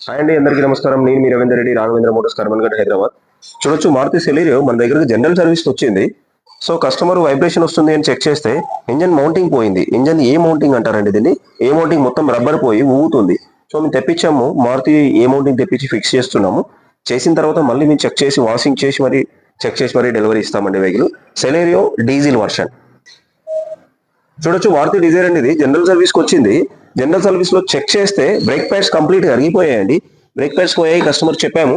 Hi అండి, అందరికీ నమస్కారం. నేను మీ రవీందర్ రెడ్డి, రాఘవేంద్ర మోటార్స్, కర్మన్ఘట్, హైదరాబాద్. చూడొచ్చు, మారుతి సెలీరియో మన దగ్గరకు జనరల్ సర్వీస్ వచ్చింది. సో కస్టమర్ వైబ్రేషన్ వస్తుంది అని చెక్ చేస్తే ఇంజన్ మౌంటింగ్ పోయింది. ఇంజన్ ఏ మౌంటింగ్ అంటారండి దీన్ని? ఏ మౌంటింగ్ మొత్తం రబ్బర్ పోయి ఊగుతుంది. సో మేము తెప్పించాము, మారుతి ఏ మౌంటింగ్ తెప్పించి ఫిక్స్ చేస్తున్నాము. చేసిన తర్వాత మళ్ళీ మేము చెక్ చేసి వాషింగ్ చేసి మరి చెక్ చేసి మరి డెలివరీ ఇస్తామండి వెహికల్. Celerio diesel version. చూడొచ్చు, మారుతి డిజైర్ అండి ఇది జనరల్ సర్వీస్కి వచ్చింది. జనరల్ సర్వీస్ లో చెక్ చేస్తే బ్రేక్ ప్యాడ్స్ కంప్లీట్ గా అరిగిపోయాయండి. బ్రేక్ ప్యాడ్స్ పోయాయి, కస్టమర్ చెప్పాము,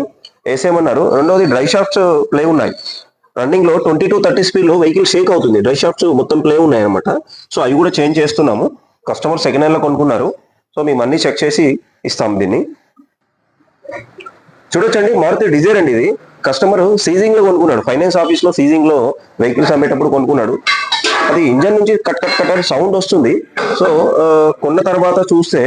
వేసేయమన్నారు. రెండోది డ్రై షాఫ్ట్స్ ప్లే ఉన్నాయి. రన్నింగ్ లో 20 to 30 స్పీడ్ లో వెహికల్ షేక్ అవుతుంది. డ్రై షాఫ్ట్స్ మొత్తం ప్లే ఉన్నాయి అనమాట. సో అవి కూడా చేంజ్ చేస్తున్నాము. కస్టమర్ సెకండ్ హ్యాండ్ లో కొనుక్కున్నారు. సో మేము అన్ని చెక్ చేసి ఇస్తాం దీన్ని. చూడొచ్చండి, మారుతి డిజైర్ అండి ఇది. కస్టమర్ సీజింగ్ లో కొనుక్కున్నాడు. ఫైనాన్స్ ఆఫీస్ లో సీజింగ్ లో వెహికల్స్ అమ్మేటప్పుడు కొనుక్కున్నాడు. అది ఇంజన్ నుంచి కట్ కట్ కట్ అని సౌండ్ వస్తుంది. సో కొన్న తర్వాత చూస్తే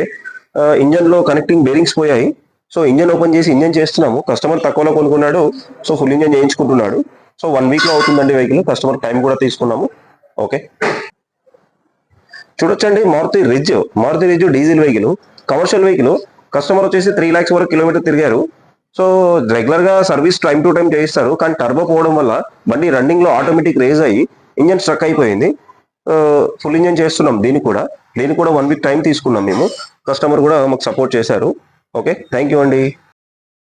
ఇంజన్ లో కనెక్టింగ్ బేరింగ్స్ పోయాయి. సో ఇంజన్ ఓపెన్ చేసి ఇంజన్ చేస్తున్నాము. కస్టమర్ తక్కువలో కొనుక్కున్నాడు. సో ఫుల్ ఇంజన్ చేయించుకుంటున్నాడు. సో 1 వీక్ లో అవుతుందండి వెహికల్. కస్టమర్ టైం కూడా తీసుకున్నాము. ఓకే, చూడొచ్చండి, Maruti Ritz diesel vehicle, commercial vehicle. Customer వచ్చేసి 3 lakhs వరకు కిలోమీటర్ తిరిగారు. సో రెగ్యులర్ గా సర్వీస్ టైం టు టైం చేయిస్తారు. కానీ టర్బో పోవడం వల్ల బండి రన్నింగ్ లో ఆటోమేటిక్ రేజ్ అయ్యి ఇంజన్ స్ట్రక్ అయిపోయింది. ఫుల్ ఇంజన్ చేస్తున్నాం. దీనికి కూడా 1 వీక్ టైం తీసుకున్నాం మేము. కస్టమర్ కూడా మాకు సపోర్ట్ చేశారు. ఓకే, థ్యాంక్ యూ అండి.